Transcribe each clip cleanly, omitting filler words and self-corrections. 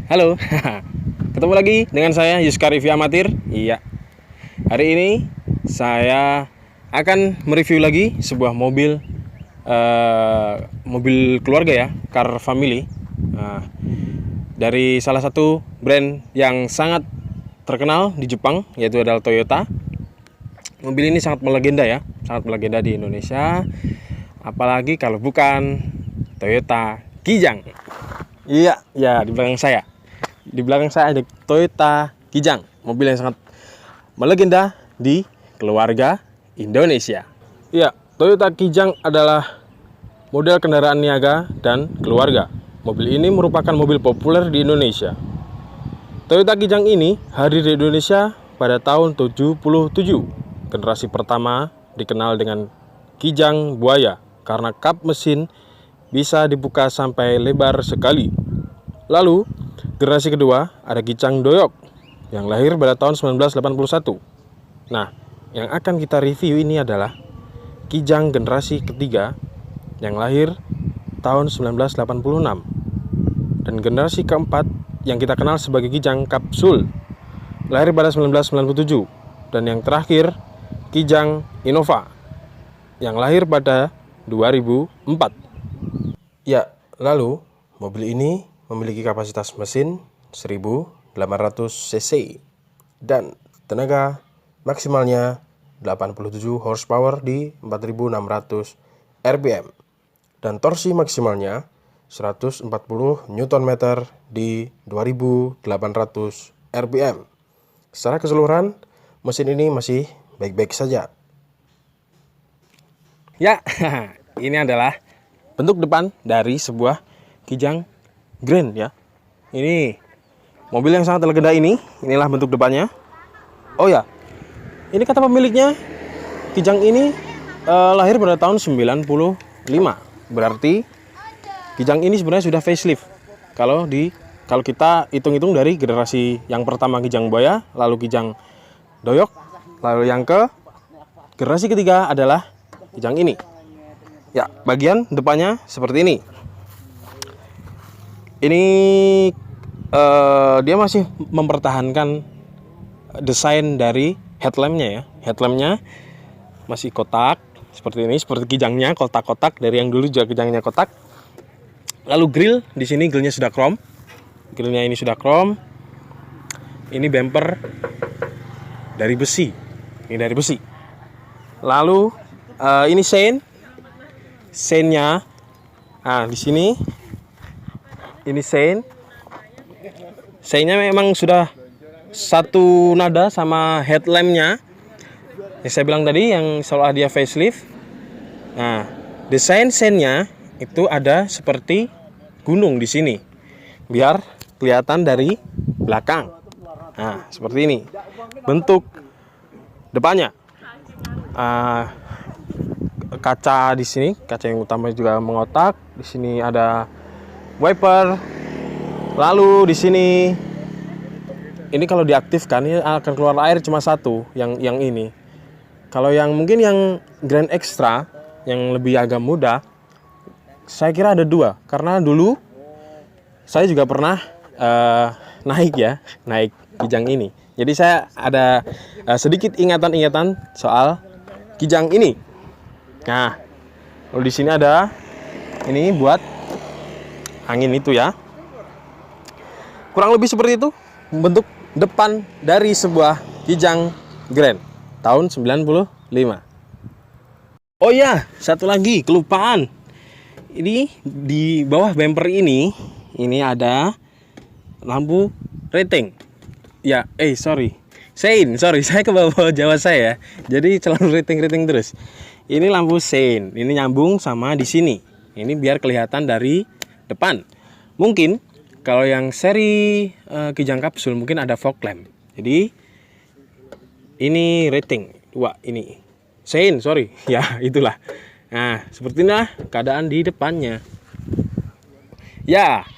Halo, ketemu lagi dengan saya Yuska Review Amatir. Iya, hari ini saya akan mereview lagi sebuah mobil keluarga ya, car family. Nah, dari salah satu brand yang sangat terkenal di Jepang, yaitu adalah Toyota. Mobil ini sangat melegenda ya, sangat melegenda di Indonesia. Apalagi kalau bukan Toyota Kijang. Iya, ya di belakang saya. Di belakang saya ada Toyota Kijang, mobil yang sangat melegenda di keluarga Indonesia. Iya, Toyota Kijang adalah model kendaraan niaga dan keluarga. Mobil ini merupakan mobil populer di Indonesia. Toyota Kijang ini hadir di Indonesia pada tahun 77. Generasi pertama dikenal dengan Kijang Buaya karena kap mesin bisa dibuka sampai lebar sekali. Lalu, generasi kedua ada Kijang Doyok yang lahir pada tahun 1981. Nah, yang akan kita review ini adalah Kijang generasi ketiga yang lahir tahun 1986. Dan generasi keempat yang kita kenal sebagai Kijang Kapsul lahir pada 1997. Dan yang terakhir Kijang Innova yang lahir pada 2004. Ya, lalu mobil ini memiliki kapasitas mesin 1800 cc dan tenaga maksimalnya 87 horsepower di 4600 rpm dan torsi maksimalnya 140 Nm di 2800 rpm. Secara keseluruhan, mesin ini masih baik-baik saja. Ya, ini adalah bentuk depan dari sebuah Kijang Grand ya. Ini mobil yang sangat legenda ini. Inilah bentuk depannya. Oh ya, ini kata pemiliknya Kijang ini lahir pada tahun 95. Berarti Kijang ini sebenarnya sudah facelift. Kalau kita hitung-hitung dari generasi yang pertama Kijang Buaya, lalu Kijang Doyok, lalu yang ke generasi ketiga adalah Kijang ini. Ya, bagian depannya seperti ini. Ini dia masih mempertahankan desain dari headlampnya ya. Headlampnya masih kotak seperti ini, seperti Kijangnya kotak-kotak dari yang dulu juga Kijangnya kotak. Lalu grill di sini grillnya sudah chrome. Grillnya ini sudah chrome. Ini bumper dari besi. Ini dari besi. Lalu ini sein-nya. Nah, di sini ini sein-nya memang sudah satu nada sama headlampnya yang saya bilang tadi, yang seolah dia facelift. Nah, desain sein-nya itu ada seperti gunung di sini biar kelihatan dari belakang. Nah, seperti ini bentuk depannya. Kaca di sini, kaca yang utama juga mengotak. Di sini ada wiper. Lalu di sini ini kalau diaktifkan ini akan keluar air cuma satu, yang ini. Kalau yang mungkin yang Grand Extra yang lebih agak muda, saya kira ada dua, karena dulu saya juga pernah naik Kijang ini. Jadi saya ada sedikit ingatan-ingatan soal Kijang ini. Nah, lalu di sini ada ini buat angin itu ya. Kurang lebih seperti itu bentuk depan dari sebuah Kijang Grand tahun 95. Oh ya, satu lagi kelupaan. Ini di bawah bumper ini ada lampu rating. Ya, sein, saya ke bawah Jawa saya. Jadi selalu rating terus. Ini lampu sein, ini nyambung sama di sini. Ini biar kelihatan dari depan. Mungkin kalau yang seri Kijang Kapsul mungkin ada fog lamp. Jadi ini rating 2 ini. Sein, ya itulah. Nah, seperti inilah keadaan di depannya. Ya,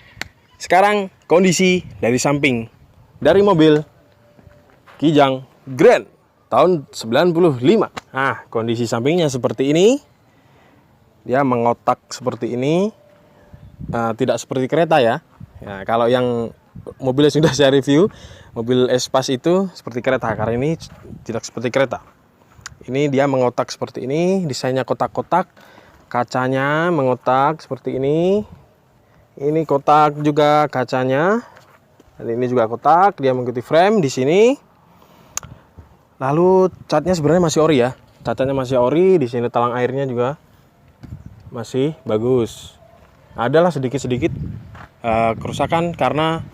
sekarang kondisi dari samping dari mobil Kijang Grand tahun 95. Nah, kondisi sampingnya seperti ini. Dia mengotak seperti ini. Tidak seperti kereta ya. Nah, kalau yang mobil yang sudah saya review, mobil Espas itu seperti kereta, karena ini tidak seperti kereta. Ini dia mengotak seperti ini, desainnya kotak-kotak, kacanya mengotak seperti ini. Ini kotak juga kacanya, dan ini juga kotak, dia mengikuti frame di sini. Lalu catnya sebenarnya masih ori ya, cacanya masih ori. Di sini talang airnya juga masih bagus. Adalah sedikit-sedikit kerusakan karena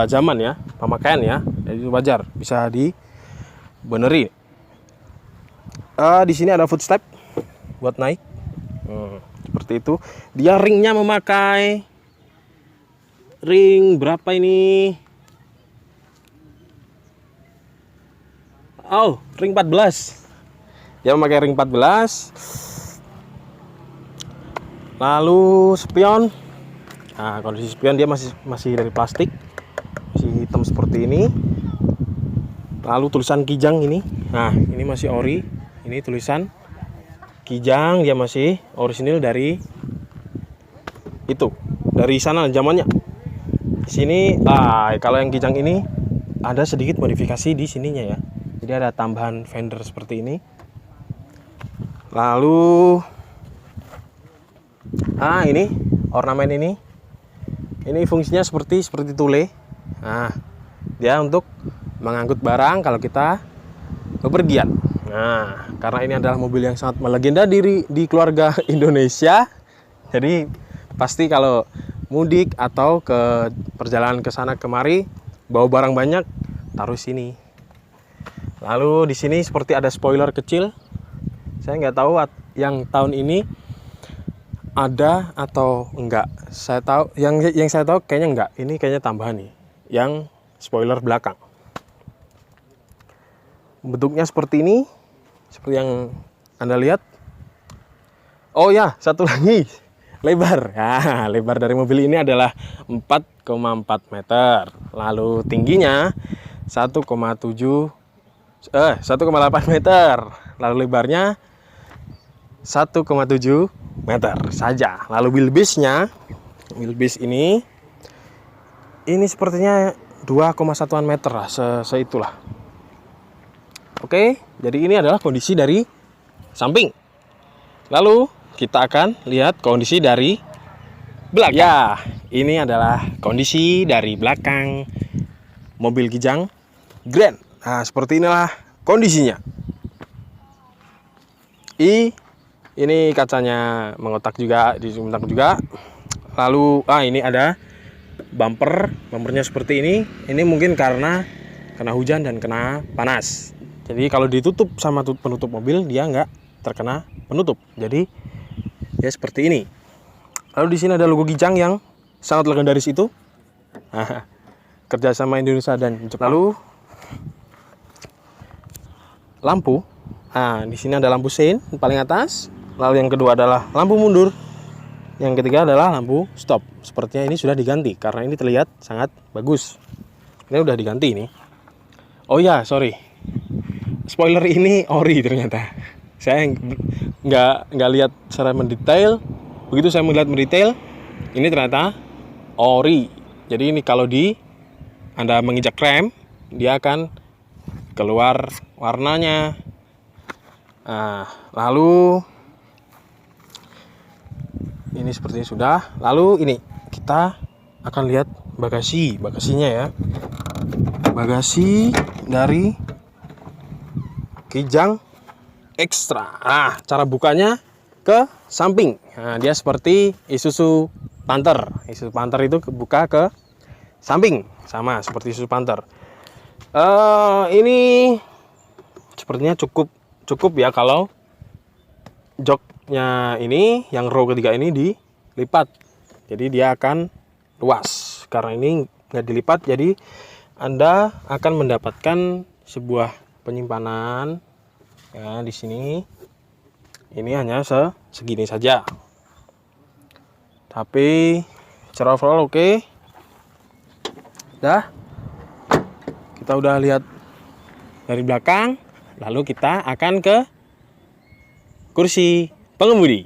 zaman ya, pemakaian ya, jadi itu wajar, bisa dibeneri. Di sini ada footstep buat naik, seperti itu. Dia ringnya memakai ring berapa ini? Oh, ring 14. Dia memakai ring 14. Lalu spion. Nah, kondisi spion dia masih dari plastik, masih hitam seperti ini. Lalu tulisan Kijang ini. Nah, ini masih ori. Ini tulisan Kijang, dia masih orisinil dari itu, dari sana zamannya. Di sini, kalau yang Kijang ini ada sedikit modifikasi di sininya ya. Jadi ada tambahan fender seperti ini. Lalu, ini ornamen ini fungsinya seperti tule. Nah, dia untuk mengangkut barang kalau kita bepergian. Nah, karena ini adalah mobil yang sangat melegenda di keluarga Indonesia, jadi pasti kalau mudik atau ke perjalanan ke sana kemari bawa barang banyak, taruh sini. Lalu di sini seperti ada spoiler kecil. Saya nggak tahu yang tahun ini ada atau enggak. Saya tahu yang saya tahu kayaknya enggak. Ini kayaknya tambahan nih, yang spoiler belakang. Bentuknya seperti ini, seperti yang Anda lihat. Oh ya, satu lagi, lebar. Ya, lebar dari mobil ini adalah 4,4 meter. Lalu tingginya 1,8 meter. Lalu lebarnya 1,7 meter saja. Lalu wheelbase-nya, wheelbase ini sepertinya 2,1 meter lah, seitulah. Oke, jadi ini adalah kondisi dari samping. Lalu kita akan lihat kondisi dari belakang. Ya, ini adalah kondisi dari belakang mobil Kijang Grand. Nah, seperti inilah kondisinya. Ini kacanya mengotak juga, disuntak juga. Lalu, ini ada bumpernya seperti ini. Ini mungkin karena kena hujan dan kena panas. Jadi kalau ditutup sama penutup mobil, dia nggak terkena penutup. Jadi ya seperti ini. Lalu di sini ada logo Kijang yang sangat legendaris itu. Kerjasama Indonesia dan Jepang. Lalu lampu. Di sini ada lampu sein paling atas. Lalu yang kedua adalah lampu mundur. Yang ketiga adalah lampu stop. Sepertinya ini sudah diganti karena ini terlihat sangat bagus. Ini udah diganti ini. Oh ya, sorry. Spoiler ini ori ternyata. Saya nggak lihat secara mendetail. Begitu saya melihat mendetail, ini ternyata ori. Jadi ini kalau Anda menginjak rem, dia akan keluar warnanya. Lalu ini sepertinya sudah. Lalu ini kita akan lihat bagasinya ya. Bagasi dari Kijang Extra. Cara bukanya ke samping. Dia seperti Isuzu Panther. Isuzu Panther itu buka ke samping, sama seperti Isuzu Panther. Ini sepertinya cukup ya kalau joknya ini, yang row ketiga ini dilipat. Jadi dia akan luas. Karena ini nggak dilipat, jadi Anda akan mendapatkan sebuah penyimpanan ya di sini. Ini hanya segini saja, tapi secara overall oke. Kita udah lihat dari belakang, lalu kita akan ke kursi pengemudi.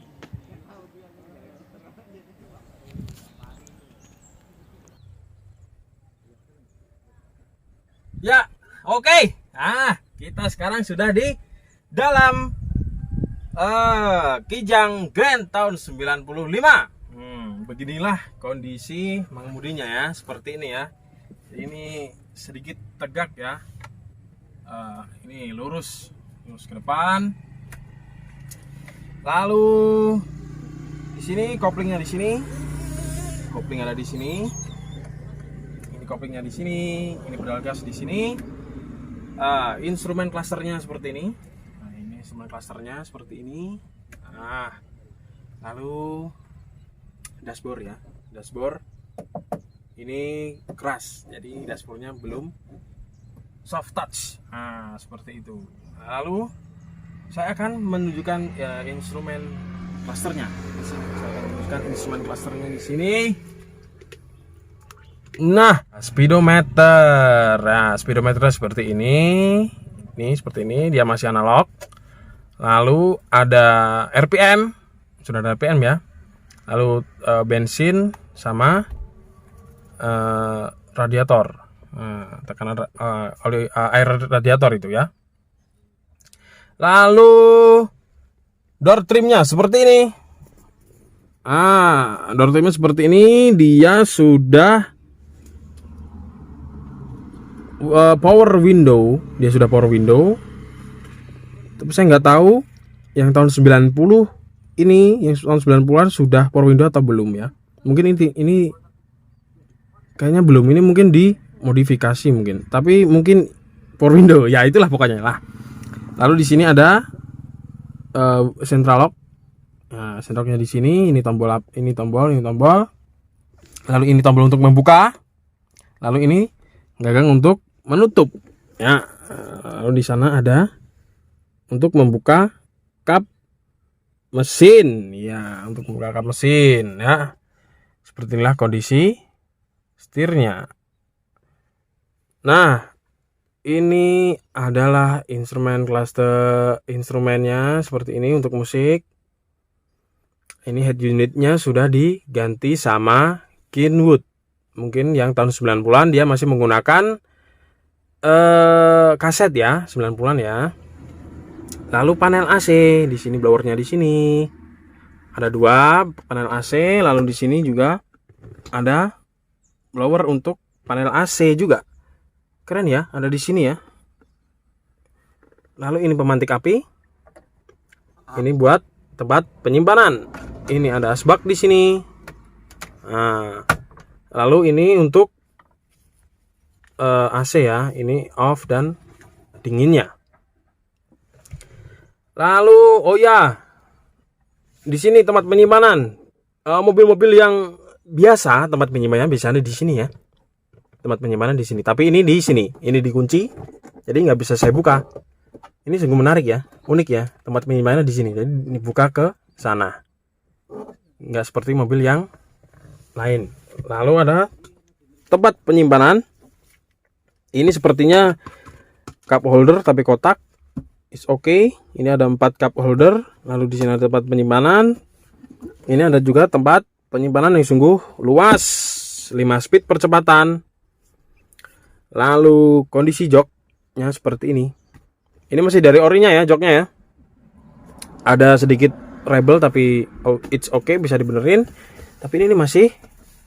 Ya, oke. Nah, kita sekarang sudah di dalam Kijang Grand tahun 95. Beginilah kondisi mengemudinya ya, seperti ini ya. Ini sedikit tegak ya. Ini lurus ke depan. Lalu di sini koplingnya di sini. Kopling ada di sini. Ini koplingnya di sini, ini pedal gas di sini. Instrumen klasternya seperti ini. Nah, ini instrumen klasternya seperti ini. Nah, lalu dashboard ya, dashboard ini keras, jadi dashboardnya belum soft touch. Nah, seperti itu. Lalu saya akan menunjukkan ya, instrumen klasternya. Saya akan menunjukkan instrumen klasternya di sini. Nah, speedometer. Nah, speedometernya seperti ini. Ini seperti ini, dia masih analog. Lalu ada RPM, sudah ada RPM ya. Lalu bensin sama radiator. Tekanan air radiator itu ya. Lalu door trimnya seperti ini. Door trimnya seperti ini. Dia sudah power window, dia sudah power window. Tapi saya nggak tahu yang tahun 90 ini, yang tahun 90-an sudah power window atau belum ya. Mungkin ini kayaknya belum, ini mungkin dimodifikasi mungkin. Tapi mungkin power window, ya itulah pokoknya lah. Lalu di sini ada central lock. Nah, central locknya di sini, ini tombol, ini tombol. Lalu ini tombol untuk membuka. Lalu ini gagang untuk menutup ya. Lalu di sana ada untuk membuka kap mesin ya, untuk membuka kap mesin ya. Seperti inilah kondisi setirnya. Nah, ini adalah instrumen cluster, instrumennya seperti ini untuk musik. Ini head unitnya sudah diganti sama Kenwood. Mungkin yang tahun 90-an dia masih menggunakan kaset ya, 90-an ya. Lalu panel AC di sini, blowernya di sini. Ada dua panel AC, lalu di sini juga ada blower untuk panel AC juga. Keren ya, ada di sini ya. Lalu ini pemantik api. Ini buat tempat penyimpanan. Ini ada asbak di sini. Nah, lalu ini untuk AC ya, ini off dan dinginnya. Lalu oh ya, di sini tempat penyimpanan mobil-mobil yang biasa, tempat penyimpanannya biasanya di sini ya. Tempat penyimpanan di sini. Tapi ini di sini, ini dikunci, jadi nggak bisa saya buka. Ini sungguh menarik ya, unik ya. Tempat penyimpanannya di sini, jadi dibuka ke sana. Nggak seperti mobil yang lain. Lalu ada tempat penyimpanan. Ini sepertinya cup holder tapi kotak. It's okay. Ini ada 4 cup holder. Lalu di sini ada tempat penyimpanan. Ini ada juga tempat penyimpanan yang sungguh luas. 5 speed percepatan. Lalu kondisi joknya seperti ini. Ini masih dari orinya ya, joknya ya. Ada sedikit rebel tapi it's okay, bisa dibenerin. Tapi ini masih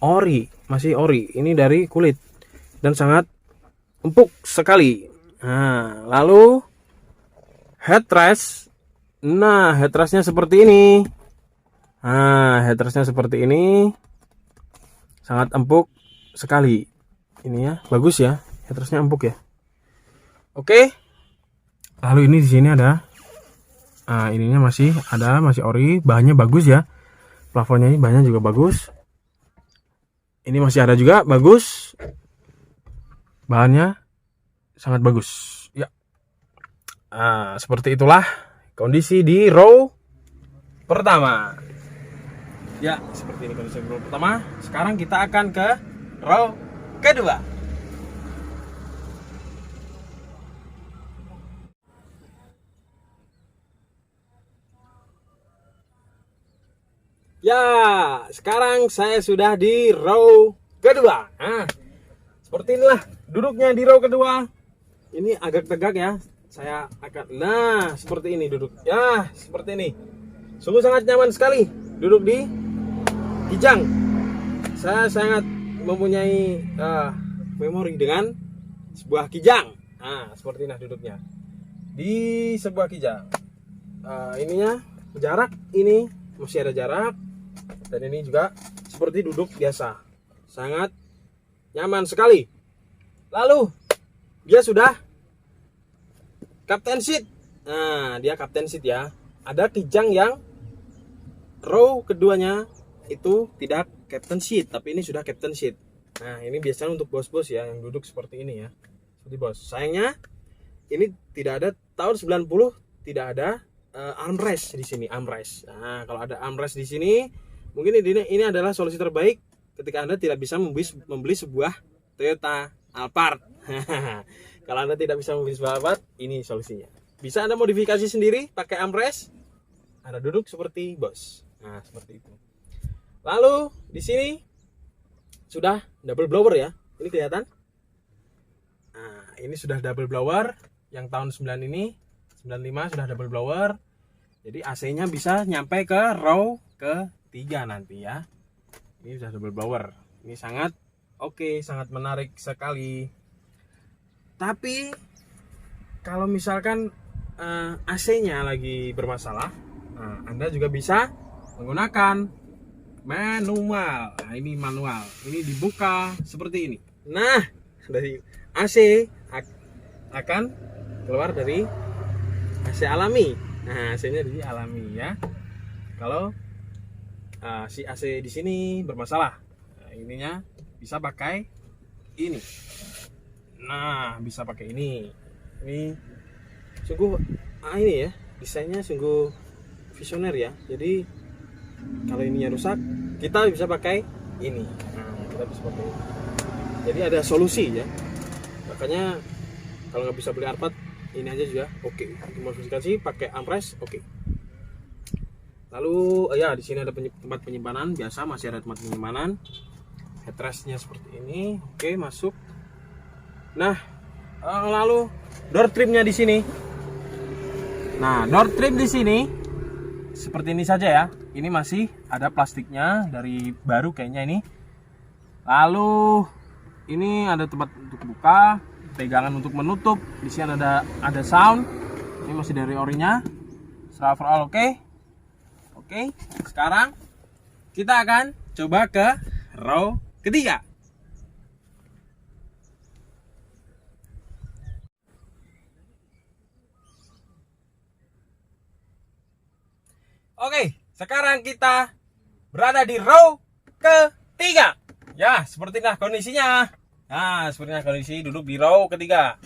ori. Ini dari kulit dan sangat empuk sekali. Nah, lalu headrest. Nah, headrestnya seperti ini. Headrestnya seperti ini. Sangat empuk sekali. Ini ya, bagus ya. Headrestnya empuk ya. Oke. Lalu ini di sini ada. Ininya masih ada, masih ori. Bahannya bagus ya. Plafonnya ini bahannya juga bagus. Ini masih ada juga, bagus. Bahannya sangat bagus ya. Seperti itulah kondisi di row pertama ya. Seperti ini kondisi row pertama. Sekarang kita akan ke row kedua. Ya, sekarang saya sudah di row kedua. Seperti inilah duduknya di row kedua. Ini agak tegak ya. Saya akan, nah seperti ini duduk. Ya, seperti ini. Sungguh sangat nyaman sekali duduk di Kijang. Saya sangat mempunyai memori dengan sebuah Kijang. Nah, seperti ini duduknya di sebuah Kijang. Ininya jarak ini masih ada jarak, dan ini juga seperti duduk biasa. Sangat nyaman sekali. Lalu dia sudah captain seat. Nah, dia captain seat ya. Ada Kijang yang row keduanya itu tidak captain seat, tapi ini sudah captain seat. Nah, ini biasanya untuk bos-bos ya yang duduk seperti ini ya. Seperti bos. Sayangnya ini tidak ada, tahun 90 tidak ada armrest di sini, armrest. Nah, kalau ada armrest di sini, mungkin ini adalah solusi terbaik ketika Anda tidak bisa membeli sebuah Toyota Alphard. Kalau Anda tidak bisa membeli sebuah Alphard, ini solusinya. Bisa Anda modifikasi sendiri pakai armrest. Anda duduk seperti bos. Nah, seperti itu. Lalu di sini sudah double blower ya. Ini kelihatan? Nah, ini sudah double blower yang tahun 95 sudah double blower. Jadi AC-nya bisa nyampe ke row ketiga nanti ya. Ini sudah double blower. Ini sangat oke, sangat menarik sekali. Tapi kalau misalkan AC-nya lagi bermasalah, Anda juga bisa menggunakan manual. Nah, ini manual. Ini dibuka seperti ini. Nah, dari AC akan keluar dari AC alami. Nah, AC-nya dari alami ya. Kalau si AC di sini bermasalah, nah, ininya bisa pakai ini. Nah, bisa pakai ini. Ini sungguh ini ya, desainnya sungguh visioner ya. Jadi kalau ininya rusak, kita bisa pakai ini. Nah, kita bisa pakai ini. Jadi ada solusi ya. Makanya kalau nggak bisa beli Alphard, ini aja juga oke. Modifikasi pakai armrest oke. Lalu ya di sini ada tempat penyimpanan, biasa masih ada tempat penyimpanan. Headrestnya seperti ini, oke masuk. Nah, lalu door trimnya di sini. Nah, door trim di sini seperti ini saja ya. Ini masih ada plastiknya dari baru kayaknya ini. Lalu ini ada tempat untuk buka, pegangan untuk menutup. Di sini ada sound. Ini masih dari orinya. Overall oke. Oke, sekarang kita akan coba ke row ketiga. Oke, sekarang kita berada di row ketiga. Ya, seperti inilah kondisinya. Nah, seperti inilah kondisi duduk di row ketiga.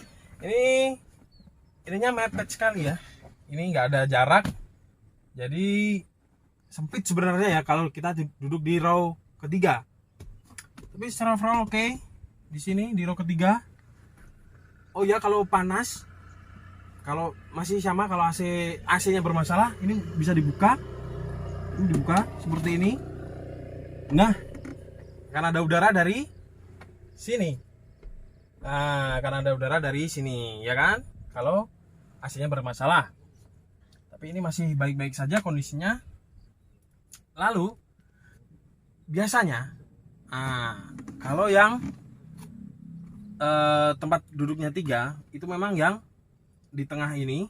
Ininya mepet sekali ya. Ini nggak ada jarak. Jadi sempit sebenarnya ya kalau kita duduk di row ketiga. Tapi secara overall oke. Di sini di row ketiga. Oh ya, kalau panas, kalau masih sama, kalau AC-nya bermasalah, ini bisa dibuka. Ini dibuka seperti ini. Nah, karena ada udara dari sini. Nah, karena ada udara dari sini, ya kan? Kalau AC-nya bermasalah. Tapi ini masih baik-baik saja kondisinya. Lalu biasanya kalau yang tempat duduknya 3 itu memang yang di tengah ini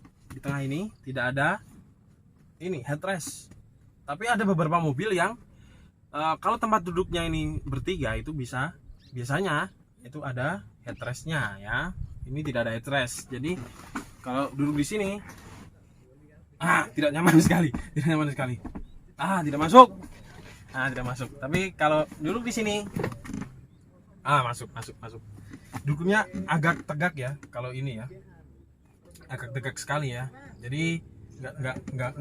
tidak ada ini headrest. Tapi ada beberapa mobil yang kalau tempat duduknya ini bertiga itu biasanya itu ada headrestnya ya. Ini tidak ada headrest. Jadi kalau duduk di sini tidak nyaman sekali, tidak masuk. Tidak masuk. Tapi kalau duduk di sini masuk. Duduknya agak tegak ya kalau ini ya. Agak tegak sekali ya. Jadi nggak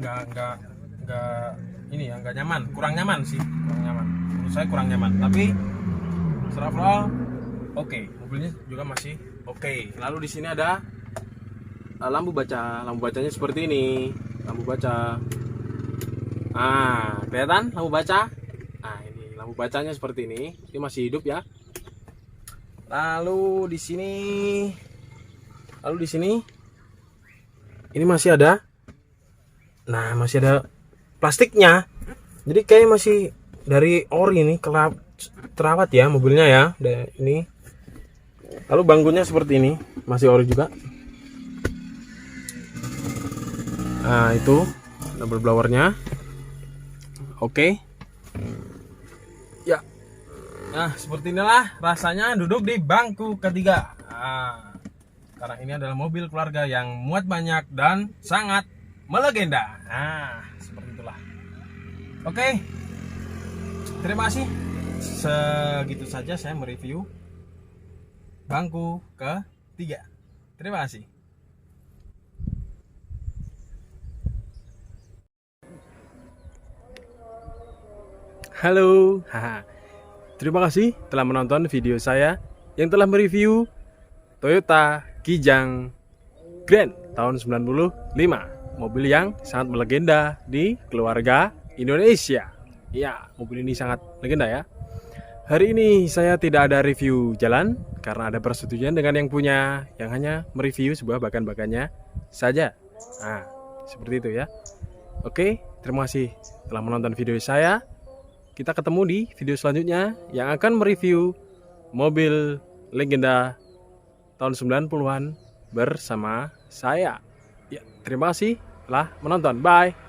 ini ya, nggak nyaman, kurang nyaman. Menurut saya kurang nyaman. Tapi secara overall oke. Mobilnya juga masih oke. Lalu di sini ada lampu baca. Lampu bacanya seperti ini. Lampu baca. Kelihatan lampu baca? Ini lampu bacanya seperti ini. Ini masih hidup ya. Lalu di sini Lalu di sini ini masih ada, nah masih ada plastiknya. Jadi kayak masih dari ori ini, terawat ya mobilnya ya. Ini. Lalu bangkunya seperti ini, masih ori juga. Nah itu double blowernya. Oke. Ya. Nah seperti inilah rasanya duduk di bangku ketiga. Nah, karena ini adalah mobil keluarga yang muat banyak dan sangat melegenda. Nah seperti itulah. Oke. Terima kasih. Segitu saja saya mereview bangku ketiga. Terima kasih. Halo, terima kasih telah menonton video saya yang telah mereview Toyota Kijang Grand tahun 95, mobil yang sangat melegenda di keluarga Indonesia. Ya, mobil ini sangat legenda ya. Hari ini saya tidak ada review jalan karena ada persetujuan dengan yang punya, yang hanya mereview sebuah bagan-bagannya saja. Nah, seperti itu ya. Oke, terima kasih telah menonton video saya. Kita ketemu di video selanjutnya yang akan mereview mobil legenda tahun 90-an bersama saya. Ya, terima kasih telah menonton. Bye.